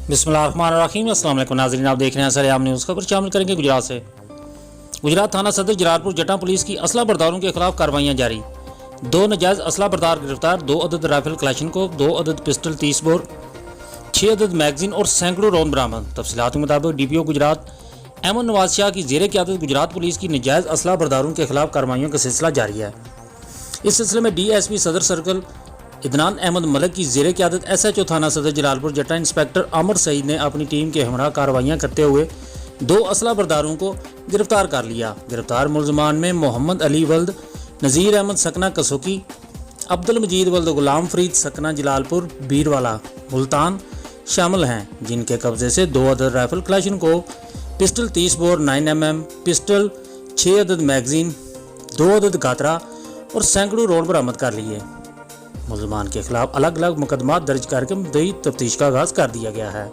बिस्मिल्लाहिर्रहमानिर्रहीम। अस्सलाम वालेकुम नाज़रीन, आप देख रहे हैं सरेआम न्यूज़। खबर शामिल करेंगे गुजरात से। गुजरात थाना सदर जलालपुर जटा पुलिस की असला बरदारों के खिलाफ कार्रवाइयाँ जारी। 2 नाजायज़ असला बरदार गिरफ्तार। 2 अदद राइफल क्लाशनकोव, 2 अदद पिस्टल 30 बोर, 6 अदद मैगजीन और सैकड़ों राउंड बरामद। तफसीलात के मुताबिक DPO गुजरात अहमद नवाज शाह की ज़ेर क़यादत गुजरात पुलिस की नाजायज़ असला बरदारों के खिलाफ कार्रवाइयों का सिलसिला जारी है। इस सिलसिले में DSP सदर सर्कल इदनान अहमद मलिक की ज़ेर क़यादत SHO थाना सदर जलालपुर जटा इंस्पेक्टर अमर सईद ने अपनी टीम के हमरा कार्रवाइयाँ करते हुए 2 असला बरदारों को गिरफ्तार कर लिया। गिरफ्तार मुलजमान में मोहम्मद अली वल्द नज़ीर अहमद सकना कसोकी, अब्दुल मजीद वल्द गुलाम फरीद सकना जलालपुर बीरवाला मुल्तान शामिल हैं, जिनके कब्जे से 2 अदद rifle Kalashnikov, pistol 30 bore 9mm, pistol, 6 अदद मैगजीन, 2 अदद गातरा और सैकड़ों राउंड बरामद कर लिए। मुलजमान के खिलाफ अलग अलग मुकदमा दर्ज करके मज़ीद तफ्तीश का आगाज़ कर दिया गया है।